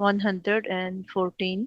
114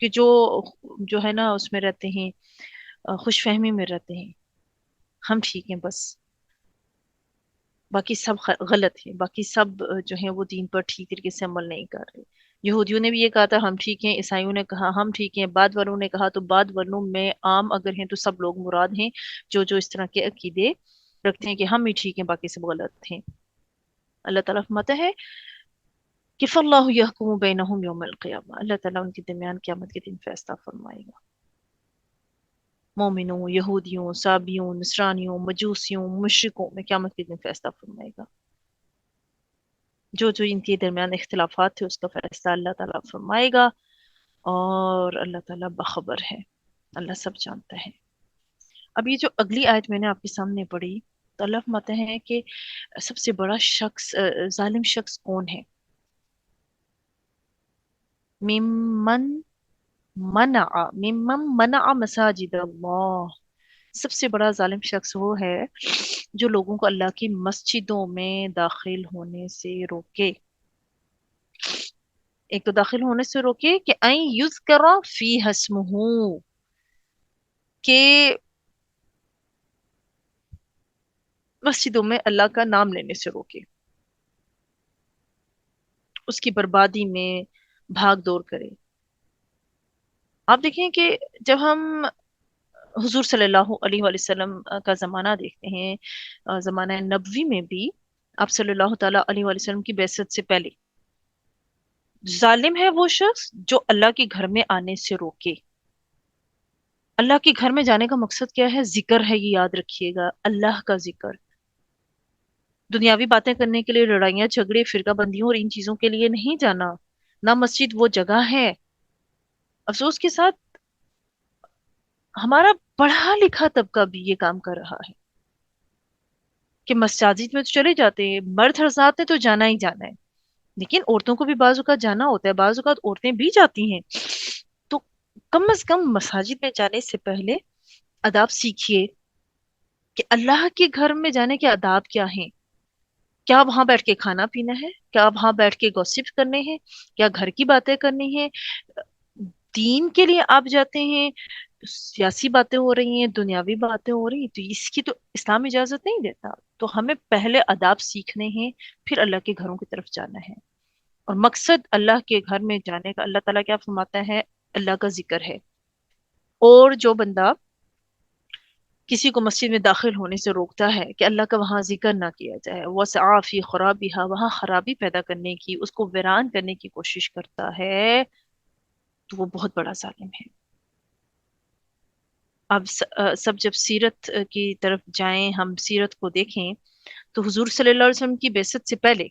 کہ جو ہے نا اس میں رہتے ہیں، خوش فہمی میں رہتے ہیں، ہم ٹھیک ہیں بس، باقی سب غلط ہے، باقی سب جو ہیں وہ دین پر ٹھیک طریقے سے عمل نہیں کر رہے۔ یہودیوں نے بھی یہ کہا تھا ہم ٹھیک ہیں، عیسائیوں نے کہا ہم ٹھیک ہیں، بعد والوں نے کہا، تو بعد والوں میں عام اگر ہیں تو سب لوگ مراد ہیں جو جو اس طرح کے عقیدے رکھتے ہیں کہ ہم ہی ٹھیک ہیں باقی سب غلط ہیں۔ اللہ تعالیٰ فرماتا ہے کہ فاللہ یحکم بینہم یوم القیامہ، اللہ تعالیٰ ان کے درمیان قیامت کے دن فیصلہ فرمائے گا، مومنوں، یہودیوں، سابیوں، نصرانیوں، مجوسیوں، مشرکوں میں قیامت کے دن فیصلہ فرمائے گا۔ جو جو ان کے درمیان اختلافات تھے اس کا فیصلہ اللہ تعالیٰ فرمائے گا، اور اللہ تعالیٰ باخبر ہے، اللہ سب جانتا ہے۔ اب یہ جو اگلی آیت میں نے آپ کے سامنے پڑھی، تو اللہ فرماتے ہیں کہ سب سے بڑا شخص، ظالم شخص کون ہے؟ ممن ممن منع مساجد اللہ، سب سے بڑا ظالم شخص وہ ہے جو لوگوں کو اللہ کی مسجدوں میں داخل ہونے سے روکے۔ ایک تو داخل ہونے سے روکے کہ این یذکر فی اسمہ، کہ مسجدوں میں اللہ کا نام لینے سے روکے، اس کی بربادی میں بھاگ دوڑ کرے۔ آپ دیکھیں کہ جب ہم حضور صلی اللہ علیہ وآلہ وسلم کا زمانہ دیکھتے ہیں، زمانہ نبوی میں بھی آپ صلی اللہ تعالیٰ علیہ وآلہ وسلم کی بعثت سے پہلے، ظالم ہے وہ شخص جو اللہ کے گھر میں آنے سے روکے۔ اللہ کے گھر میں جانے کا مقصد کیا ہے؟ ذکر ہے، یہ یاد رکھیے گا، اللہ کا ذکر۔ دنیاوی باتیں کرنے کے لیے، لڑائیاں جھگڑے فرقہ بندیوں اور ان چیزوں کے لیے نہیں جانا، نہ مسجد وہ جگہ ہے۔ افسوس کے ساتھ ہمارا پڑھا لکھا طبقہ بھی یہ کام کر رہا ہے کہ مساجد میں تو چلے جاتے ہیں، مرد حضرات نے تو جانا ہی جانا ہے، لیکن عورتوں کو بھی بعض اوقات جانا ہوتا ہے، بعض اوقات عورتیں بھی جاتی ہیں، تو کم از کم مساجد میں جانے سے پہلے آداب سیکھیے کہ اللہ کے گھر میں جانے کے آداب کیا ہیں۔ کیا وہاں بیٹھ کے کھانا پینا ہے؟ کیا وہاں بیٹھ کے گوسپ کرنے ہیں؟ کیا گھر کی باتیں کرنی ہیں؟ دین کے لیے آپ جاتے ہیں، سیاسی باتیں ہو رہی ہیں، دنیاوی باتیں ہو رہی ہیں، تو اس کی تو اسلام اجازت نہیں دیتا۔ تو ہمیں پہلے آداب سیکھنے ہیں، پھر اللہ کے گھروں کی طرف جانا ہے، اور مقصد اللہ کے گھر میں جانے کا، اللہ تعالیٰ کیا فرماتا ہے؟ اللہ کا ذکر ہے۔ اور جو بندہ کسی کو مسجد میں داخل ہونے سے روکتا ہے کہ اللہ کا وہاں ذکر نہ کیا جائے، وَسَعَىٰ فِي خَرَابِهَا، وہاں خرابی پیدا کرنے کی، اس کو ویران کرنے کی کوشش کرتا ہے، تو وہ بہت بڑا ظالم ہے۔ اب سب جب سیرت کی طرف جائیں، ہم سیرت کو دیکھیں، تو حضور صلی اللہ علیہ وسلم کی بعثت سے پہلے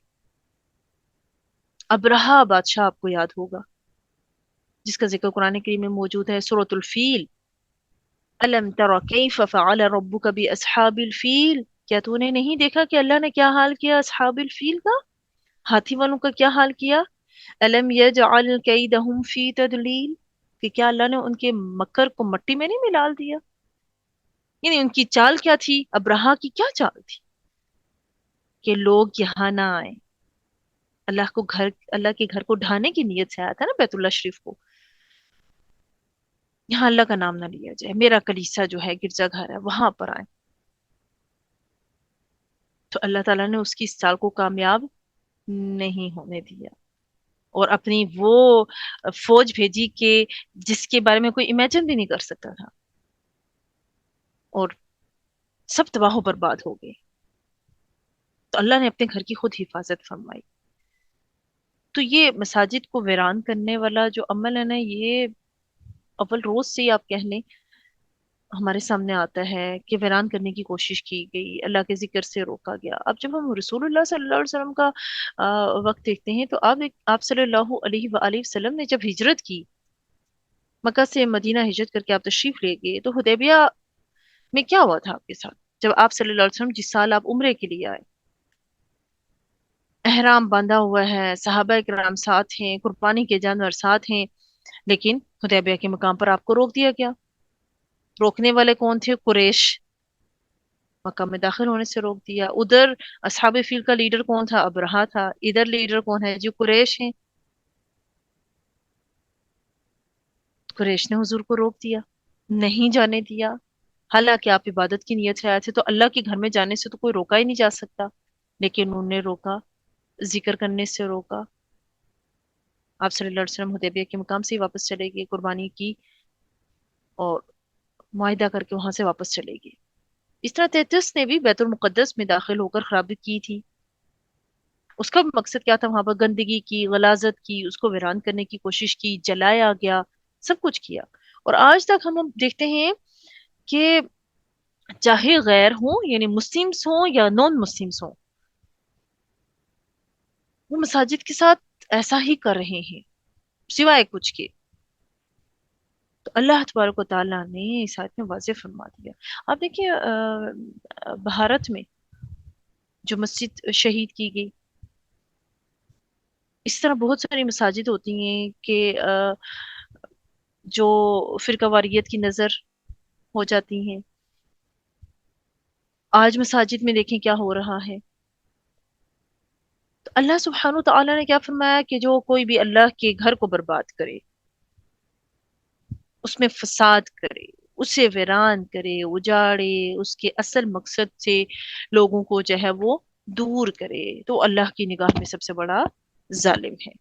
ابرہہ بادشاہ آپ کو یاد ہوگا، جس کا ذکر قرآن کریم میں موجود ہے، سورۃ الفیل۔ الم تر کیف فعل ربک باصحاب الفیل، کیا تو نے نہیں دیکھا کہ اللہ نے کیا حال کیا اصحاب الفیل کا، ہاتھی والوں کا کیا حال کیا؟ الم یجعل کیدہم فی تدلیل، کہ کیا اللہ نے ان کے مکر کو مٹی میں نہیں ملال دیا؟ یعنی ان کی چال کیا تھی؟ ابرہہ کی کیا چال تھی؟ کہ لوگ یہاں نہ آئیں، اللہ کے گھر کو ڈھانے کی نیت سے آیا تھا نا، بیت اللہ شریف کو، یہاں اللہ کا نام نہ لیا جائے، میرا کلیسا جو ہے گرجا گھر ہے وہاں پر آئے، تو اللہ تعالیٰ نے اس کی اس چال کو کامیاب نہیں ہونے دیا، اور اپنی وہ فوج بھیجی کہ جس کے بارے میں کوئی امیجن بھی نہیں کر سکتا تھا، اور سب تباہ و برباد ہو گئے۔ تو اللہ نے اپنے گھر کی خود حفاظت فرمائی۔ تو یہ مساجد کو ویران کرنے والا جو عمل ہے نا، یہ اول روز سے ہی آپ کہہ لیں ہمارے سامنے آتا ہے کہ ویران کرنے کی کوشش کی گئی، اللہ کے ذکر سے روکا گیا۔ اب جب ہم رسول اللہ صلی اللہ علیہ وسلم کا وقت دیکھتے ہیں، تو آپ صلی اللہ علیہ وآلہ وسلم نے جب ہجرت کی، مکہ سے مدینہ ہجرت کر کے آپ تشریف لے گئے، تو حدیبیہ میں کیا ہوا تھا آپ کے ساتھ؟ جب آپ صلی اللہ علیہ وسلم جس سال آپ عمرے کے لیے آئے، احرام باندھا ہوا ہے، صحابہ کرام ساتھ ہیں، قربانی کے جانور ساتھ ہیں، لیکن حدیبیہ کے مقام پر آپ کو روک دیا گیا۔ روکنے والے کون تھے؟ قریش، مکہ میں داخل ہونے سے روک دیا۔ ادھر اصحاب فیل کا لیڈر کون تھا؟ ابرہہ تھا۔ ادھر لیڈر کون ہے؟ جو قریش ہیں۔ قریش نے حضور کو روک دیا، نہیں جانے دیا، حالانکہ آپ عبادت کی نیت سے آئے تھے، تو اللہ کے گھر میں جانے سے تو کوئی روکا ہی نہیں جا سکتا، لیکن انہوں نے روکا، ذکر کرنے سے روکا۔ آپ صلی اللہ علیہ وسلم حدیبیہ کے مقام سے ہی واپس چلے گئے، قربانی کی اور معاہدہ کر کے وہاں سے واپس چلے گئے۔ اس طرح تیتس نے بھی بیت المقدس میں داخل ہو کر خرابی کی تھی۔ اس کا مقصد کیا تھا؟ وہاں پر گندگی کی، غلاظت کی، اس کو ویران کرنے کی کوشش کی، جلایا گیا، سب کچھ کیا۔ اور آج تک ہم دیکھتے ہیں کہ چاہے غیر ہوں، یعنی مسلمس ہوں یا نان مسلمس ہوں، وہ مساجد کے ساتھ ایسا ہی کر رہے ہیں سوائے کچھ کے۔ تو اللہ تبارک و تعالیٰ نے اس آیت میں واضح فرما دیا۔ آپ دیکھیے بھارت میں جو مسجد شہید کی گئی، اس طرح بہت ساری مساجد ہوتی ہیں کہ جو فرقہ واریت کی نظر ہو جاتی ہیں۔ آج مساجد میں دیکھیں کیا ہو رہا ہے۔ تو اللہ سبحانہ و تعالیٰ نے کیا فرمایا کہ جو کوئی بھی اللہ کے گھر کو برباد کرے، اس میں فساد کرے، اسے ویران کرے، اجاڑے، اس کے اصل مقصد سے لوگوں کو جو ہے وہ دور کرے، تو اللہ کی نگاہ میں سب سے بڑا ظالم ہے۔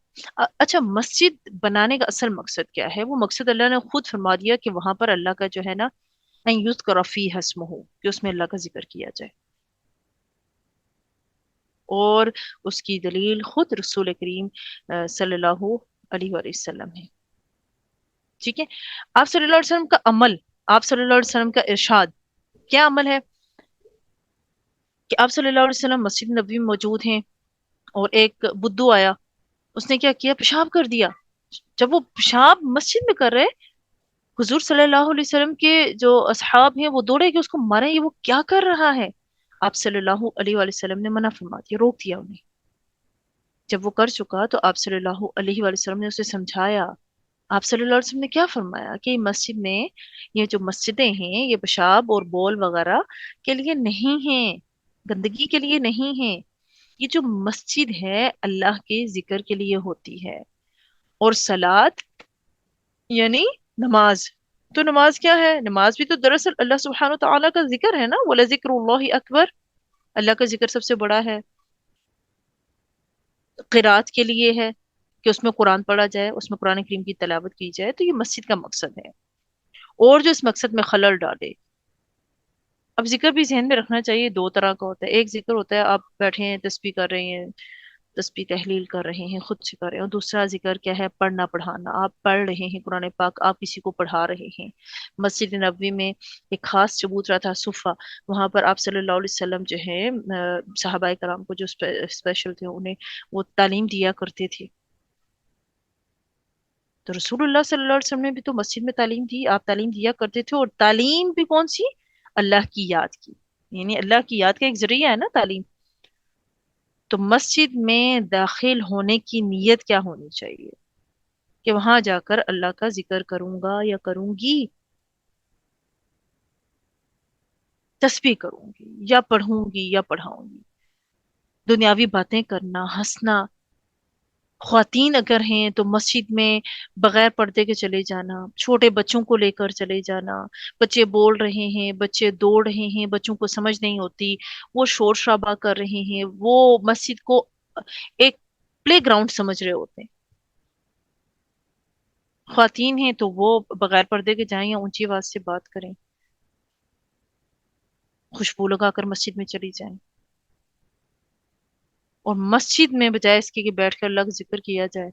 اچھا، مسجد بنانے کا اصل مقصد کیا ہے؟ وہ مقصد اللہ نے خود فرما دیا کہ وہاں پر اللہ کا جو ہے نا، ان یذکر فیہا اسمہ، کہ اس میں اللہ کا ذکر کیا جائے۔ اور اس کی دلیل خود رسول کریم صلی اللہ علیہ وآلہ وسلم ہے۔ ٹھیک ہے، آپ صلی اللہ علیہ وسلم کا عمل، آپ صلی اللہ علیہ وسلم کا ارشاد کیا عمل ہے کہ آپ صلی اللہ علیہ وسلم مسجد نبوی میں موجود ہیں اور ایک بدو آیا، اس نے کیا کیا؟ پیشاب کر دیا۔ جب وہ پیشاب مسجد میں کر رہے، حضور صلی اللہ علیہ وسلم کے جو اصحاب ہیں وہ دوڑے کہ اس کو مارے، یہ وہ کیا کر رہا ہے؟ آپ صلی اللہ علیہ وآلہ وسلم نے منع فرما دیا، روک دیا انہیں۔ جب وہ کر چکا تو آپ صلی اللہ علیہ وآلہ وسلم نے اسے سمجھایا۔ آپ صلی اللہ علیہ وسلم نے کیا فرمایا کہ مسجد میں یہ جو مسجدیں ہیں، یہ پیشاب اور بول وغیرہ کے لیے نہیں ہیں، گندگی کے لیے نہیں ہیں۔ یہ جو مسجد ہے اللہ کے ذکر کے لیے ہوتی ہے، اور صلات یعنی نماز۔ تو نماز کیا ہے؟ نماز بھی تو دراصل اللہ سبحانہ وتعالیٰ کا ذکر ہے نا، وَلَذِكْرُ اللَّهِ اکبر، اللہ کا ذکر سب سے بڑا ہے۔ قرات کے لیے ہے کہ اس میں قرآن پڑھا جائے، اس میں قرآن کریم کی تلاوت کی جائے، تو یہ مسجد کا مقصد ہے۔ اور جو اس مقصد میں خلل ڈالے، اب ذکر بھی ذہن میں رکھنا چاہیے، دو طرح کا ہوتا ہے۔ ایک ذکر ہوتا ہے آپ بیٹھے ہیں، تسبیح کر رہے ہیں، تسبیح تحلیل کر رہے ہیں، خود سے کر رہے ہیں، اور دوسرا ذکر کیا ہے؟ پڑھنا پڑھانا، آپ پڑھ رہے ہیں قرآن پاک، آپ کسی کو پڑھا رہے ہیں۔ مسجد نبوی میں ایک خاص چبوترا تھا صفہ، وہاں پر آپ صلی اللہ علیہ وسلم جو ہے صحابہ کرام کو جو اسپیشل تھے انہیں وہ تعلیم دیا کرتے تھے۔ تو رسول اللہ صلی اللہ علیہ وسلم نے بھی تو مسجد میں تعلیم دی، آپ تعلیم دیا کرتے تھے، اور تعلیم بھی کون سی؟ اللہ کی یاد کی، یعنی اللہ کی یاد کا ایک ذریعہ ہے نا تعلیم۔ تو مسجد میں داخل ہونے کی نیت کیا ہونی چاہیے کہ وہاں جا کر اللہ کا ذکر کروں گا یا کروں گی، تسبیح کروں گی یا پڑھوں گی یا پڑھاؤں گی۔ دنیاوی باتیں کرنا، ہنسنا، خواتین اگر ہیں تو مسجد میں بغیر پردے کے چلے جانا، چھوٹے بچوں کو لے کر چلے جانا، بچے بول رہے ہیں، بچے دوڑ رہے ہیں، بچوں کو سمجھ نہیں ہوتی، وہ شور شرابہ کر رہے ہیں، وہ مسجد کو ایک پلے گراؤنڈ سمجھ رہے ہوتے ہیں۔ خواتین ہیں تو وہ بغیر پردے کے جائیں یا اونچی آواز سے بات کریں، خوشبو لگا کر مسجد میں چلی جائیں، اور مسجد میں بجائے اس کے کہ بیٹھ کر اللہ کا ذکر کیا جائے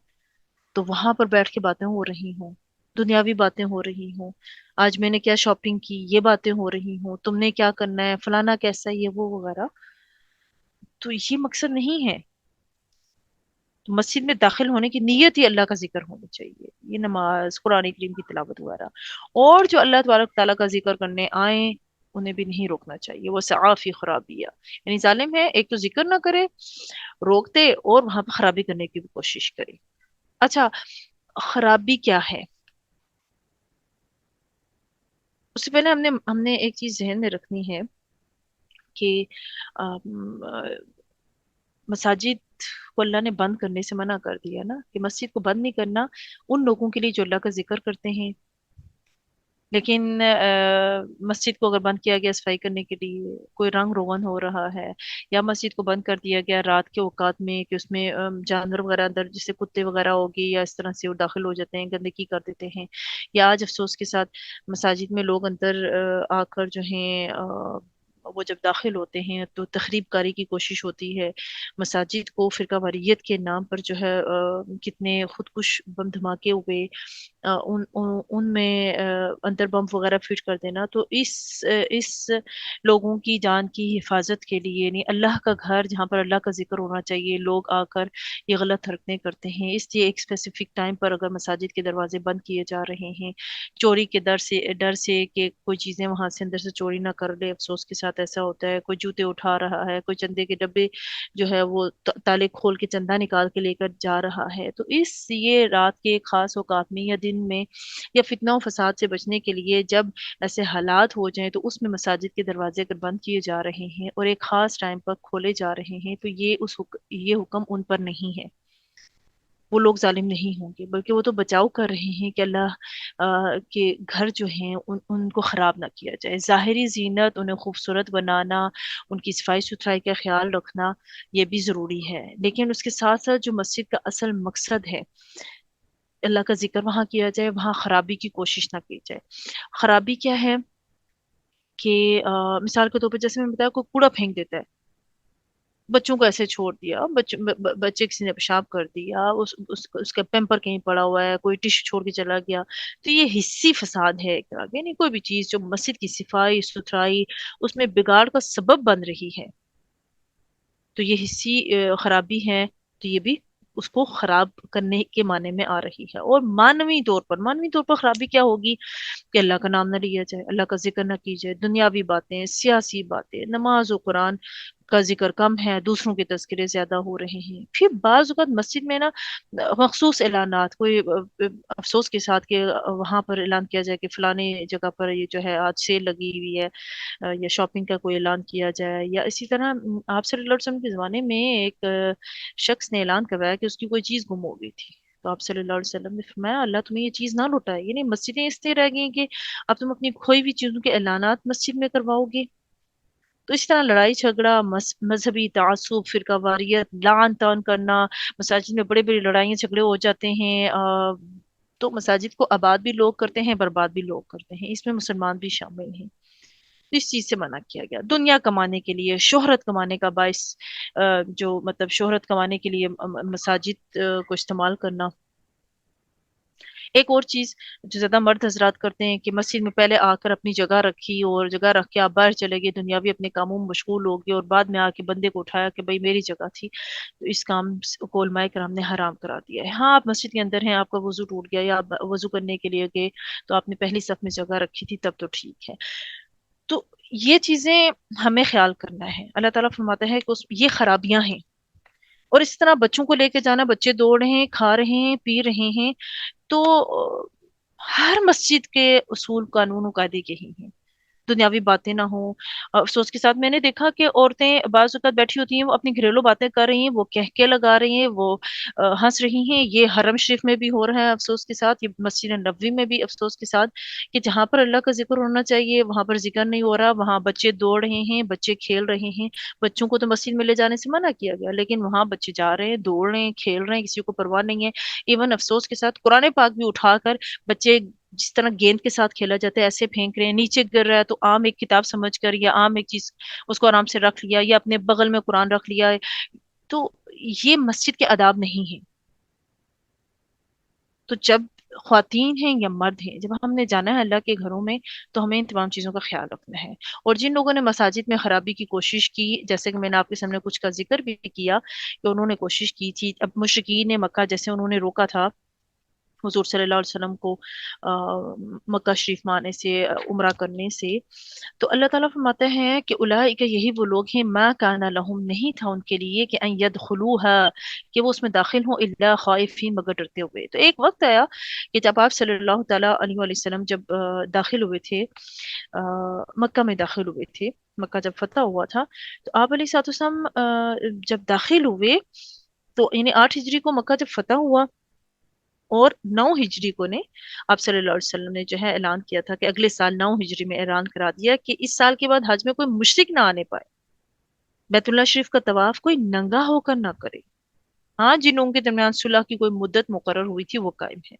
تو وہاں پر بیٹھ کے باتیں ہو رہی ہوں، دنیاوی باتیں ہو رہی ہوں، آج میں نے کیا شاپنگ کی، یہ باتیں ہو رہی ہوں، تم نے کیا کرنا ہے، فلانا کیسا ہے، یہ وہ وغیرہ۔ تو یہ مقصد نہیں ہے۔ تو مسجد میں داخل ہونے کی نیت ہی اللہ کا ذکر ہونی چاہیے، یہ نماز، قرآن کریم کی تلاوت وغیرہ۔ اور جو اللہ تبارک تعالیٰ کا ذکر کرنے آئیں انہیں بھی نہیں روکنا چاہیے، وہ سعی فی خرابیہ، یعنی ظالم ہے، ایک تو ذکر نہ کرے، روک دے، اور وہاں پہ خرابی کرنے کی بھی کوشش کرے۔ اچھا، خرابی کیا ہے؟ اس سے پہلے ہم نے ایک چیز ذہن میں رکھنی ہے کہ آم، مساجد کو اللہ نے بند کرنے سے منع کر دیا نا، کہ مسجد کو بند نہیں کرنا ان لوگوں کے لیے جو اللہ کا ذکر کرتے ہیں، لیکن مسجد کو اگر بند کیا گیا صفائی کرنے کے لیے، کوئی رنگ روغن ہو رہا ہے، یا مسجد کو بند کر دیا گیا رات کے اوقات میں کہ اس میں جانور وغیرہ اندر جیسے کتے وغیرہ ہوگی یا اس طرح سے وہ داخل ہو جاتے ہیں، گندگی کر دیتے ہیں، یا آج افسوس کے ساتھ مساجد میں لوگ اندر آ کر جو ہیں وہ جب داخل ہوتے ہیں تو تخریب کاری کی کوشش ہوتی ہے مساجد کو، فرقہ واریت کے نام پر جو ہے کتنے خودکش بم دھماکے ہوئے، ان میں اندر بم وغیرہ فٹ کر دینا، تو اس لوگوں کی جان کی حفاظت کے لیے، یعنی اللہ کا گھر جہاں پر اللہ کا ذکر ہونا چاہیے، لوگ آ کر یہ غلط حرکتیں کرتے ہیں، اس لیے ایک اسپیسیفک ٹائم پر اگر مساجد کے دروازے بند کیے جا رہے ہیں چوری کے ڈر سے کہ کوئی چیزیں وہاں سے اندر سے چوری نہ کر لے، افسوس کے ساتھ ایسا ہوتا ہے، کوئی جوتے اٹھا رہا ہے، کوئی چندے کے ڈبے جو ہے وہ تالے کھول کے چندہ نکال کے لے کر جا رہا ہے، تو اس یہ رات کے خاص اوقات میں یا دن میں یا فتنہ و فساد سے بچنے کے لیے جب ایسے حالات ہو جائیں تو اس میں مساجد کے دروازے اگر بند کیے جا رہے ہیں اور ایک خاص ٹائم پر کھولے جا رہے ہیں تو یہ حکم ان پر نہیں ہے، وہ لوگ ظالم نہیں ہوں گے، بلکہ وہ تو بچاؤ کر رہے ہیں کہ اللہ کے گھر جو ہیں ان کو خراب نہ کیا جائے، ظاہری زینت انہیں خوبصورت بنانا، ان کی صفائی ستھرائی کا خیال رکھنا یہ بھی ضروری ہے، لیکن اس کے ساتھ ساتھ جو مسجد کا اصل مقصد ہے اللہ کا ذکر وہاں کیا جائے، وہاں خرابی کی کوشش نہ کی جائے۔ خرابی کیا ہے کہ مثال کے طور پہ جیسے میں بتایا کوئی کوڑا پھینک دیتا ہے، بچوں کو ایسے چھوڑ دیا، بچے کسی نے پیشاب کر دیا، اس کا پیمپر کہیں پڑا ہوا ہے، کوئی ٹشو چھوڑ کے چلا گیا، تو یہ حصی فساد ہے ایک طرح کا، یعنی کوئی بھی چیز جو مسجد کی صفائی ستھرائی اس میں بگاڑ کا سبب بن رہی ہے تو یہ حصی خرابی ہے، تو یہ بھی اس کو خراب کرنے کے معنی میں آ رہی ہے۔ اور مانوی طور پر خرابی کیا ہوگی کہ اللہ کا نام نہ لیا جائے، اللہ کا ذکر نہ کی جائے، دنیاوی باتیں، سیاسی باتیں، نماز و قرآن کا ذکر کم ہے، دوسروں کے تذکرے زیادہ ہو رہے ہیں۔ پھر بعض اوقات مسجد میں نا مخصوص اعلانات، کوئی افسوس کے ساتھ کہ وہاں پر اعلان کیا جائے کہ فلانے جگہ پر یہ جو ہے آج سیل لگی ہوئی ہے، یا شاپنگ کا کوئی اعلان کیا جائے، یا اسی طرح آپ صلی اللہ علیہ وسلم کے زمانے میں ایک شخص نے اعلان کروایا کہ اس کی کوئی چیز گم ہو گئی تھی، تو آپ صلی اللہ علیہ وسلم نے فرمایا اللہ تمہیں یہ چیز نہ لوٹائے، یعنی مسجدیں اس طرح رہ گئی ہیں کہ اب تم اپنی کھوئی ہوئی چیزوں کے اعلانات مسجد میں کرواؤ گے۔ تو اس طرح لڑائی جھگڑا، مذہبی تعصب، فرقہ واریت، لعن طعن کرنا، مساجد میں بڑے بڑے لڑائیاں جھگڑے ہو جاتے ہیں، تو مساجد کو آباد بھی لوگ کرتے ہیں، برباد بھی لوگ کرتے ہیں، اس میں مسلمان بھی شامل ہیں، تو اس چیز سے منع کیا گیا۔ دنیا کمانے کے لیے، شہرت کمانے کا باعث جو مطلب شہرت کمانے کے لیے مساجد کو استعمال کرنا۔ ایک اور چیز جو زیادہ مرد حضرات کرتے ہیں کہ مسجد میں پہلے آ کر اپنی جگہ رکھی اور جگہ رکھ کے آپ باہر چلے گئے، دنیاوی اپنے کاموں میں مشغول ہو گئے، اور بعد میں آ کے بندے کو اٹھایا کہ بھائی میری جگہ تھی، تو اس کام کو علماء کرام نے حرام کرا دیا ہے۔ ہاں آپ مسجد کے اندر ہیں، آپ کا وضو ٹوٹ گیا یا آپ وضو کرنے کے لیے گئے تو آپ نے پہلی صف میں جگہ رکھی تھی، تب تو ٹھیک ہے۔ تو یہ چیزیں ہمیں خیال کرنا ہے، اللہ تعالیٰ فرماتا ہے کہ یہ خرابیاں ہیں، اور اس طرح بچوں کو لے کے جانا، بچے دوڑ رہے ہیں، کھا رہے ہیں، پی رہے ہیں، تو ہر مسجد کے اصول قانون و قاعدے یہی ہیں، دنیاوی باتیں نہ ہوں۔ افسوس کے ساتھ میں نے دیکھا کہ عورتیں بعض اوقات بیٹھی ہوتی ہیں، وہ اپنی گھریلو باتیں کر رہی ہیں، وہ کہکے لگا رہی ہیں، وہ ہنس رہی ہیں، یہ حرم شریف میں بھی ہو رہا ہے افسوس کے ساتھ، یہ مسجد نبوی میں بھی افسوس کے ساتھ کہ جہاں پر اللہ کا ذکر ہونا چاہیے وہاں پر ذکر نہیں ہو رہا، وہاں بچے دوڑ رہے ہیں، بچے کھیل رہے ہیں، بچوں کو تو مسجد میں لے جانے سے منع کیا گیا، لیکن وہاں بچے جا رہے ہیں، دوڑ رہے ہیں، کھیل رہے ہیں، کسی کو پرواہ نہیں ہے۔ ایون افسوس کے ساتھ قرآن پاک بھی اٹھا کر بچے جس طرح گیند کے ساتھ کھیلا جاتا ہے ایسے پھینک رہے ہیں، نیچے گر رہا ہے تو عام ایک کتاب سمجھ کر یا عام ایک چیز اس کو آرام سے رکھ لیا، یا اپنے بغل میں قرآن رکھ لیا ہے، تو یہ مسجد کے آداب نہیں ہیں۔ تو جب خواتین ہیں یا مرد ہیں، جب ہم نے جانا ہے اللہ کے گھروں میں تو ہمیں ان تمام چیزوں کا خیال رکھنا ہے۔ اور جن لوگوں نے مساجد میں خرابی کی کوشش کی، جیسے کہ میں نے آپ کے سامنے کچھ کا ذکر بھی کیا کہ انہوں نے کوشش کی تھی، اب مشرکین مکہ جیسے انہوں نے روکا تھا حضور صلی اللہ علیہ وسلم کو مکہ شریف میں آنے سے، عمرہ کرنے سے، تو اللہ تعالیٰ فرماتے ہیں کہ اولئک یہی وہ لوگ ہیں ما کان لہم نہیں تھا ان کے لیے کہ ان یدخلوها کہ وہ اس میں داخل ہوں الا خائفین مگر ڈرتے ہوئے۔ تو ایک وقت آیا کہ جب آپ صلی اللہ تعالیٰ علیہ وسلم جب داخل ہوئے تھے، مکہ میں داخل ہوئے تھے، مکہ جب فتح ہوا تھا تو آپ علیہ الصلوۃ والسلام جب داخل ہوئے تو یعنی 8 ہجری کو مکہ جب فتح ہوا اور 9 ہجری کو نے آپ صلی اللہ علیہ وسلم نے جو ہے اعلان کیا تھا کہ اگلے سال 9 ہجری میں اعلان کرا دیا کہ اس سال کے بعد حج میں کوئی مشرک نہ آنے پائے، بیت اللہ شریف کا طواف کوئی ننگا ہو کر نہ کرے۔ ہاں، جن لوگوں کے درمیان صلح کی کوئی مدت مقرر ہوئی تھی وہ قائم ہے۔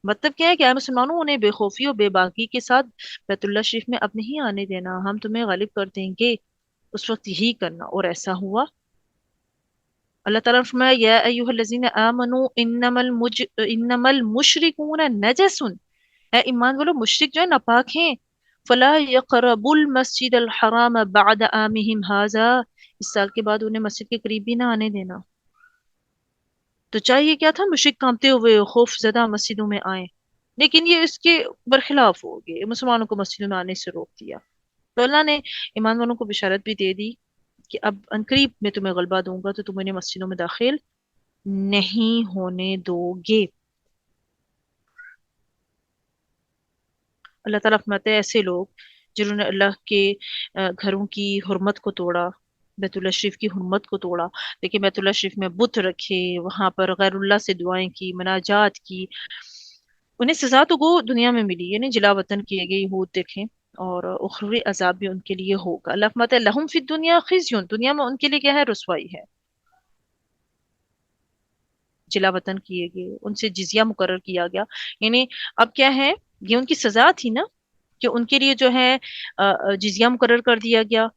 مطلب کیا ہے کہ اے مسلمانوں، انہیں بے خوفی اور بے باکی کے ساتھ بیت اللہ شریف میں اب نہیں آنے دینا، ہم تمہیں غالب کر دیں گے، اس وقت یہی کرنا، اور ایسا ہوا۔ اللہ تعالیٰ نے فرمایا یا ایھا الذین آمنوا انما المشرکون نجس، اے ایمان والو، مشرک جو ہے ناپاک ہیں، فلا یقربوا المسجد الحرام بعد عامهم ھذا، اس سال کے بعد انہیں مسجد کے قریب بھی نہ آنے دینا۔ تو چاہیے کیا تھا، مشرک کانپتے ہوئے خوف زدہ مسجدوں میں آئیں، لیکن یہ اس کے برخلاف ہو گئے، مسلمانوں کو مسجدوں میں آنے سے روک دیا۔ تو اللہ نے ایمان والوں کو بشارت بھی دے دی کہ اب عنقریب میں تمہیں غلبہ دوں گا تو تم انہیں مسجدوں میں داخل نہیں ہونے دو گے۔ اللہ تعالیٰ فرماتے ہیں ایسے لوگ جنہوں نے اللہ کے گھروں کی حرمت کو توڑا، بیت اللہ شریف کی حرمت کو توڑا، لیکن بیت اللہ شریف میں بت رکھے، وہاں پر غیر اللہ سے دعائیں کی، مناجات کی، انہیں سزا تو وہ دنیا میں ملی، یعنی جلا وطن کیے گئے یہود دیکھیں، اور اخروی عذاب بھی ان کے لیے ہوگا۔ اللہ فرماتا ہے لہم فی الدنیا خزی، دنیا میں ان کے لیے کیا ہے، رسوائی ہے، جلا وطن کیے گئے، ان سے جزیہ مقرر کیا گیا، یعنی اب کیا ہے، یہ ان کی سزا تھی نا کہ ان کے لیے جو ہے جزیہ مقرر کر دیا گیا،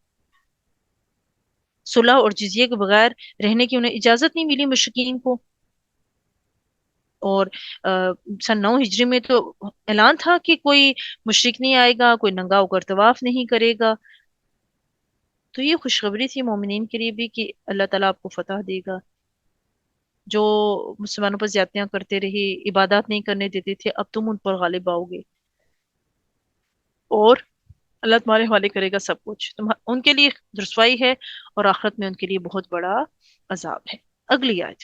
صلح اور جزیے کے بغیر رہنے کی انہیں اجازت نہیں ملی مشرکین کو۔ اور سن 9 ہجری میں تو اعلان تھا کہ کوئی مشرک نہیں آئے گا، کوئی ننگا ہو کر طواف نہیں کرے گا، تو یہ خوشخبری تھی مومنین کے لیے بھی کہ اللہ تعالیٰ آپ کو فتح دے گا۔ جو مسلمانوں پر زیادتیاں کرتے رہے، عبادات نہیں کرنے دیتے تھے، اب تم ان پر غالب آؤ گے، اور اللہ تمہارے حوالے کرے گا سب کچھ، ان کے لیے رسوائی ہے، اور آخرت میں ان کے لیے بہت بڑا عذاب ہے۔ اگلی آیت،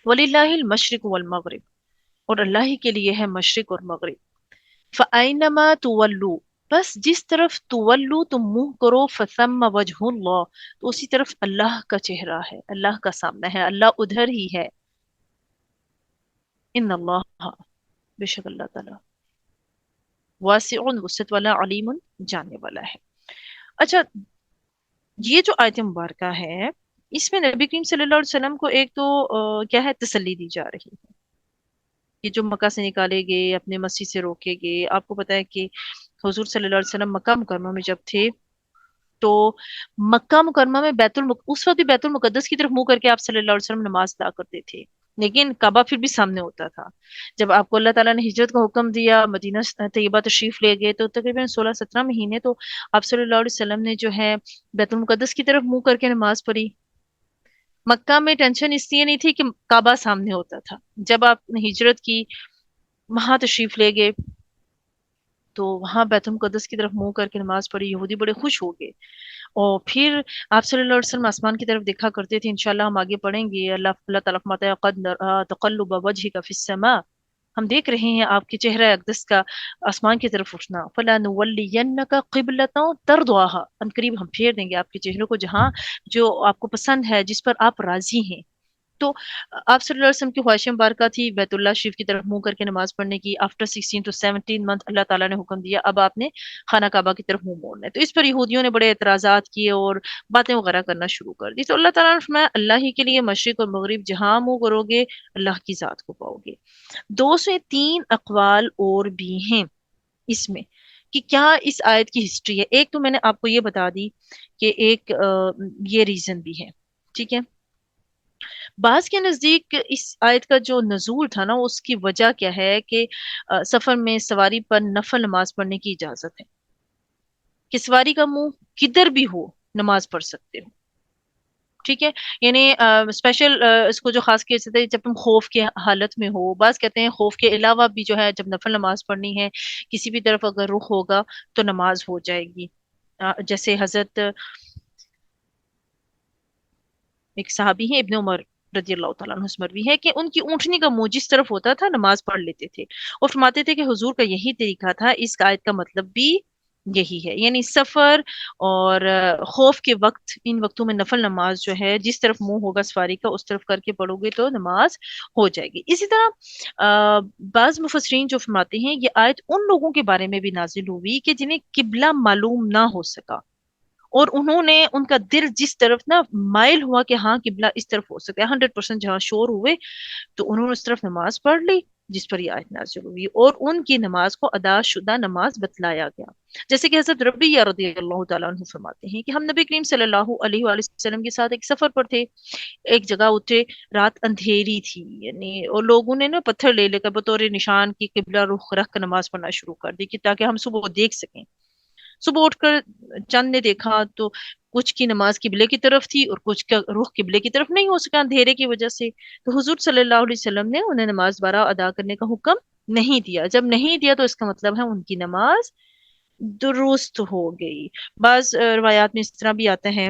وَلِلَّهِ الْمَشْرِقُ وَالْمَغْرِبُ، اور اللہ ہی کے لیے ہے مشرق اور مغرب، فَأَيْنَمَا تُوَلُّوا، بس جس طرف تولو تم منہ کرو، فَثَمَّ وَجْهُ اللَّهِ، تو اسی طرف اللہ کا چہرہ ہے، اللہ کا سامنا ہے، اللہ ادھر ہی ہے۔ ان اللہ، بے شک اللہ تعالیٰ، واسع وسعت والا، علیم جاننے والا ہے۔ اچھا، یہ جو آیت مبارکہ ہے، اس میں نبی کریم صلی اللہ علیہ وسلم کو ایک تو کیا ہے، تسلی دی جا رہی ہے کہ جو مکہ سے نکالے گئے، اپنے مسجد سے روکے گئے۔ آپ کو پتا ہے کہ حضور صلی اللہ علیہ وسلم مکہ مکرمہ میں جب تھے تو مکہ مکرمہ میں اس وقت بھی بیت المقدس کی طرف منہ کر کے آپ صلی اللہ علیہ وسلم نماز ادا کرتے تھے، لیکن کعبہ پھر بھی سامنے ہوتا تھا۔ جب آپ کو اللہ تعالیٰ نے ہجرت کا حکم دیا، مدینہ طیبہ تشریف لے گئے، تو تقریباً 16-17 مہینے تو آپ صلی اللہ علیہ وسلم نے جو ہے بیت المقدس کی طرف منہ کر کے نماز پڑھی۔ مکہ میں ٹینشن اس لیے نہیں تھی کہ کعبہ سامنے ہوتا تھا، جب آپ نے ہجرت کی، وہاں تشریف لے گئے، تو وہاں بیت المقدس کی طرف منہ کر کے نماز پڑھی، یہودی بڑے خوش ہو گئے، اور پھر آپ صلی اللہ علیہ وسلم آسمان کی طرف دیکھا کرتے تھے، انشاءاللہ ہم آگے پڑھیں گے۔ اللہ تعالیٰ فرماتا ہے قد نرى تقلب وجهك في السماء، ہم دیکھ رہے ہیں آپ کے چہرہ اقدس کا آسمان کی طرف اٹھنا، فَلَنُوَلِّيَنَّكَ قِبْلَةً تَرْضَاهَا، عنقریب ہم پھیر دیں گے آپ کے چہرے کو جہاں جو آپ کو پسند ہے، جس پر آپ راضی ہیں۔ تو آپ صلی اللہ علیہ وسلم کی خواہش مبارکہ تھی بیت اللہ شریف کی طرف منہ کر کے نماز پڑھنے کی۔ آفٹر 16 to 17 منتھ اللہ تعالیٰ نے حکم دیا اب آپ نے خانہ کعبہ کی طرف منہ موڑنا ہے، تو اس پر یہودیوں نے بڑے اعتراضات کیے اور باتیں وغیرہ کرنا شروع کر دی۔ تو اللہ تعالیٰ نے فرمایا اللہ ہی کے لیے مشرق اور مغرب، جہاں منہ کرو گے اللہ کی ذات کو پاؤ گے۔ 203 اقوال اور بھی ہیں اس میں کہ کیا اس آیت کی ہسٹری ہے۔ ایک تو میں نے آپ کو یہ بتا دی کہ ایک یہ ریزن بھی ہے، ٹھیک ہے۔ بعض کے نزدیک اس آیت کا جو نزول تھا نا، اس کی وجہ کیا ہے کہ سفر میں سواری پر نفل نماز پڑھنے کی اجازت ہے، کہ سواری کا منہ کدھر بھی ہو نماز پڑھ سکتے ہو، ٹھیک ہے۔ یعنی اسپیشل اس کو جو خاص کیا جاتا ہے جب تم خوف کی حالت میں ہو، بعض کہتے ہیں خوف کے علاوہ بھی جو ہے جب نفل نماز پڑھنی ہے، کسی بھی طرف اگر رخ ہوگا تو نماز ہو جائے گی۔ جیسے حضرت ایک صحابی ہیں ابن عمر رضی اللہ تعالیٰ عنہ سے مروی ہے کہ ان کی اونٹنی کا منہ جس طرف ہوتا تھا نماز پڑھ لیتے تھے، اور فرماتے تھے کہ حضور کا یہی طریقہ تھا۔ اس آیت کا مطلب بھی یہی ہے، یعنی سفر اور خوف کے وقت، ان وقتوں میں نفل نماز جو ہے جس طرف منہ ہوگا سواری کا اس طرف کر کے پڑھو گے تو نماز ہو جائے گی۔ اسی طرح بعض مفسرین جو فرماتے ہیں یہ آیت ان لوگوں کے بارے میں بھی نازل ہوئی کہ جنہیں قبلہ معلوم نہ ہو سکا، اور انہوں نے ان کا دل جس طرف نا مائل ہوا کہ ہاں قبلہ اس طرف ہو سکتا ہے، 100% جہاں شور ہوئے تو انہوں نے اس طرف نماز پڑھ لی جس پر یہ آیت نازل ہوئی، اور ان کی نماز کو ادا شدہ نماز بتلایا گیا۔ جیسے کہ حضرت ربیہ رضی اللہ تعالیٰ عنہ فرماتے ہیں کہ ہم نبی کریم صلی اللہ علیہ وآلہ وسلم کے ساتھ ایک سفر پر تھے، ایک جگہ اترے، رات اندھیری تھی، یعنی اور لوگوں نے نا پتھر لے لے کر بطور نشان کی قبلہ رخ رکھ کر نماز پڑھنا شروع کر دی کہ تاکہ ہم صبح دیکھ سکیں۔ صبح اٹھ کر چند نے دیکھا تو کچھ کی نماز قبلے کی طرف تھی اور کچھ کا رخ قبلے کی طرف نہیں ہو سکا اندھیرے کی وجہ سے، تو حضور صلی اللہ علیہ وسلم نے انہیں نماز دوبارہ ادا کرنے کا حکم نہیں دیا۔ جب نہیں دیا تو اس کا مطلب ہے ان کی نماز درست ہو گئی۔ بعض روایات میں اس طرح بھی آتا ہے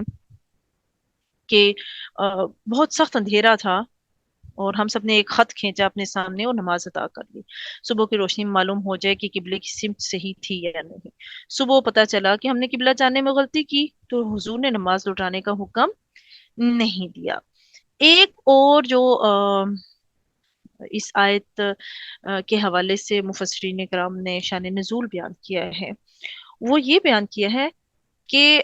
کہ بہت سخت اندھیرا تھا اور ہم سب نے ایک خط کھینچا اپنے سامنے اور نماز ادا کر لی، صبح کی روشنی میں معلوم ہو جائے کہ قبلے کی سمت صحیح تھی یا نہیں۔ صبح پتہ چلا کہ ہم نے قبلہ جاننے میں غلطی کی تو حضور نے نماز لوٹانے کا حکم نہیں دیا۔ ایک اور جو اس آیت کے حوالے سے مفسرین کرام نے شان نزول بیان کیا ہے، وہ یہ بیان کیا ہے کہ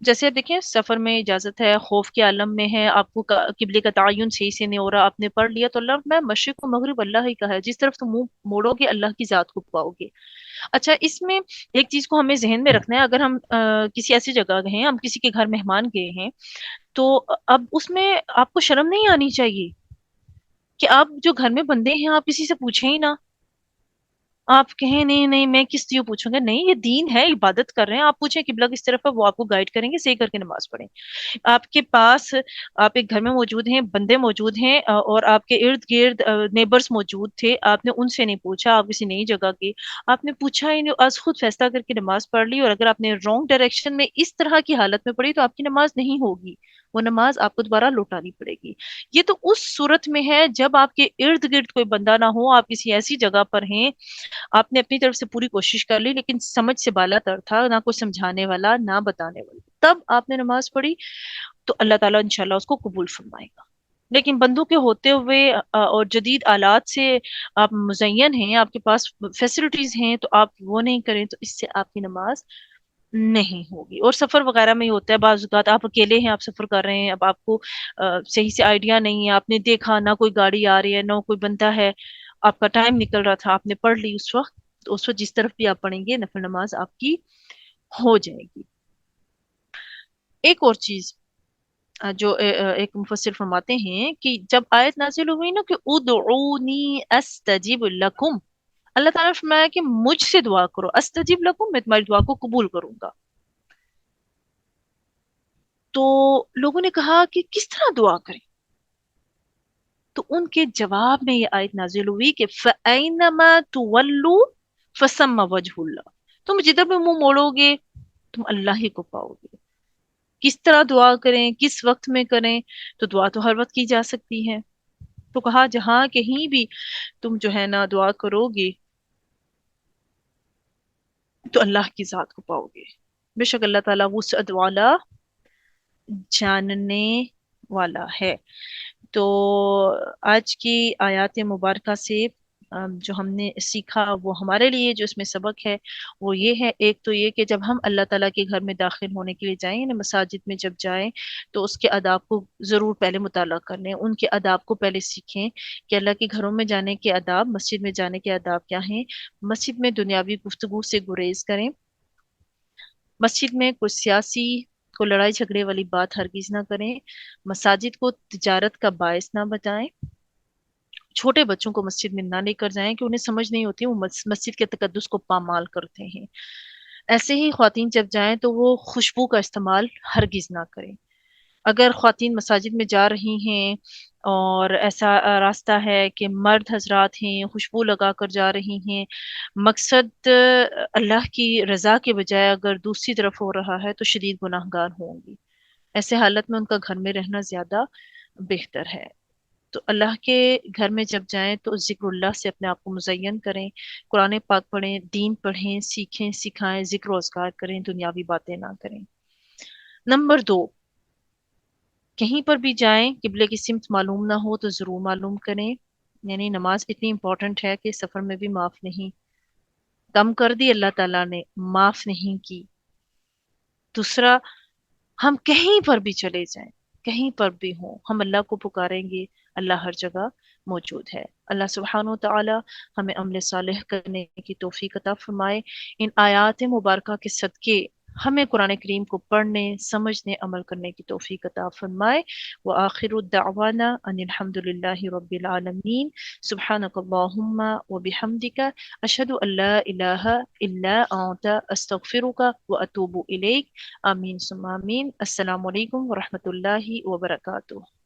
جیسے آپ دیکھیں سفر میں اجازت ہے، خوف کے عالم میں ہے، آپ کو قبلے کا تعین صحیح سے نہیں ہو رہا، آپ نے پڑھ لیا تو اللہ میں مشرق و مغرب اللہ ہی کا ہے، جس طرف تم منہ موڑو گے اللہ کی ذات کو پاؤ گے۔ اچھا، اس میں ایک چیز کو ہمیں ذہن میں رکھنا ہے، اگر ہم کسی ایسی جگہ گئے ہیں، ہم کسی کے گھر مہمان گئے ہیں، تو اب اس میں آپ کو شرم نہیں آنی چاہیے کہ آپ جو گھر میں بندے ہیں آپ کسی سے پوچھیں ہی نہ، آپ کہیں نہیں نہیں میں کس لیے پوچھوں گا، نہیں یہ دین ہے، عبادت کر رہے ہیں، آپ پوچھیں قبلہ کس طرف ہے، وہ آپ کو گائیڈ کریں گے، صحیح کر کے نماز پڑھیں۔ آپ کے پاس آپ ایک گھر میں موجود ہیں، بندے موجود ہیں اور آپ کے ارد گرد نیبرز موجود تھے، آپ نے ان سے نہیں پوچھا، آپ کسی نئی جگہ گئے، آپ نے پوچھا ہی نہیں، آج خود فیصلہ کر کے نماز پڑھ لی، اور اگر آپ نے رانگ ڈائریکشن میں اس طرح کی حالت میں پڑھی تو آپ کی نماز نہیں ہوگی، وہ نماز آپ کو دوبارہ لوٹانی پڑے گی۔ یہ تو اس صورت میں ہے جب آپ کے ارد گرد کوئی بندہ نہ ہو، آپ کسی ایسی جگہ پر ہیں، آپ نے اپنی طرف سے پوری کوشش کر لی لیکن سمجھ سے بالا تر تھا، نہ کوئی سمجھانے والا نہ بتانے والا، تب آپ نے نماز پڑھی تو اللہ تعالیٰ انشاءاللہ اس کو قبول فرمائے گا۔ لیکن بندوں کے ہوتے ہوئے اور جدید آلات سے آپ مزین ہیں، آپ کے پاس فیسلٹیز ہیں، تو آپ وہ نہیں کریں تو اس سے آپ کی نماز نہیں ہوگی۔ اور سفر وغیرہ میں ہی ہوتا ہے، بعض اوقات آپ اکیلے ہیں، آپ سفر کر رہے ہیں، اب آپ کو صحیح سے آئیڈیا نہیں ہے، آپ نے دیکھا نہ کوئی گاڑی آ رہی ہے نہ کوئی بندہ ہے، آپ کا ٹائم نکل رہا تھا، آپ نے پڑھ لی اس وقت، تو اس وقت جس طرف بھی آپ پڑھیں گے نفل نماز آپ کی ہو جائے گی۔ ایک اور چیز جو ایک مفسر فرماتے ہیں کہ جب آیت نازل ہوئی نا کہ ادعونی استجب لکم، اللہ تعالیٰ نے فرمایا کہ مجھ سے دعا کرو، استجب لکم، میں تمہاری دعا کو قبول کروں گا۔ تو لوگوں نے کہا کہ کس طرح دعا کریں، تو ان کے جواب میں یہ آیت نازل ہوئی کہ فَأَيْنَمَا تُوَلُّوا فَثَمَّ وَجْهُ اللَّهِ، تم جدھر بھی منہ موڑو گے تم اللہ ہی کو پاؤ گے۔ کس طرح دعا کریں، کس وقت میں کریں، تو دعا تو ہر وقت کی جا سکتی ہے، تو کہا جہاں کہیں بھی تم جو ہے نا دعا کرو گے تو اللہ کی ذات کو پاؤ گے، بے شک اللہ تعالیٰ وسعت والا، جاننے والا ہے۔ تو آج کی آیات مبارکہ سے جو ہم نے سیکھا وہ ہمارے لیے جو اس میں سبق ہے وہ یہ ہے، ایک تو یہ کہ جب ہم اللہ تعالیٰ کے گھر میں داخل ہونے کے لیے جائیں، یعنی مساجد میں جب جائیں تو اس کے آداب کو ضرور پہلے مطالعہ کر لیں، ان کے آداب کو پہلے سیکھیں کہ اللہ کے گھروں میں جانے کے آداب، مسجد میں جانے کے آداب کیا ہیں، مسجد میں دنیاوی گفتگو سے گریز کریں، مسجد میں کوئی سیاسی کو لڑائی جھگڑے والی بات ہرگز نہ کریں، مساجد کو تجارت کا باعث نہ بتائیں، چھوٹے بچوں کو مسجد میں نہ لے کر جائیں کہ انہیں سمجھ نہیں ہوتی، وہ مسجد کے تقدس کو پامال کرتے ہیں۔ ایسے ہی خواتین جب جائیں تو وہ خوشبو کا استعمال ہرگز نہ کریں۔ اگر خواتین مساجد میں جا رہی ہیں اور ایسا راستہ ہے کہ مرد حضرات ہیں خوشبو لگا کر جا رہی ہیں، مقصد اللہ کی رضا کے بجائے اگر دوسری طرف ہو رہا ہے تو شدید گناہگار ہوں گی، ایسے حالت میں ان کا گھر میں رہنا زیادہ بہتر ہے۔ تو اللہ کے گھر میں جب جائیں تو ذکر اللہ سے اپنے آپ کو مزین کریں، قرآن پاک پڑھیں، دین پڑھیں، سیکھیں، سکھائیں، ذکر و اذکار کریں، دنیاوی باتیں نہ کریں۔ نمبر 2، کہیں پر بھی جائیں قبلے کی سمت معلوم نہ ہو تو ضرور معلوم کریں، یعنی نماز اتنی امپورٹنٹ ہے کہ سفر میں بھی معاف نہیں، کم کر دی اللہ تعالیٰ نے، معاف نہیں کی۔ دوسرا، ہم کہیں پر بھی چلے جائیں، کہیں پر بھی ہوں، ہم اللہ کو پکاریں گے، اللہ ہر جگہ موجود ہے۔ اللہ سبحانہ و تعالی ہمیں عمل صالح کرنے کی توفیق عطا فرمائے۔ ان آیات مبارکہ کے صدقے ہمیں قرآن کریم کو پڑھنے، سمجھنے، عمل کرنے کی توفیق عطا فرمائے۔ وآخر الدعوانا ان الحمد للہ رب العالمین۔ سبحانک اللہم وبحمدک، اشہد ان لا الہ الا انت، استغفرک واتوب الیک۔ آمین ثم آمین۔ السلام علیکم ورحمۃ اللہ وبرکاتہ۔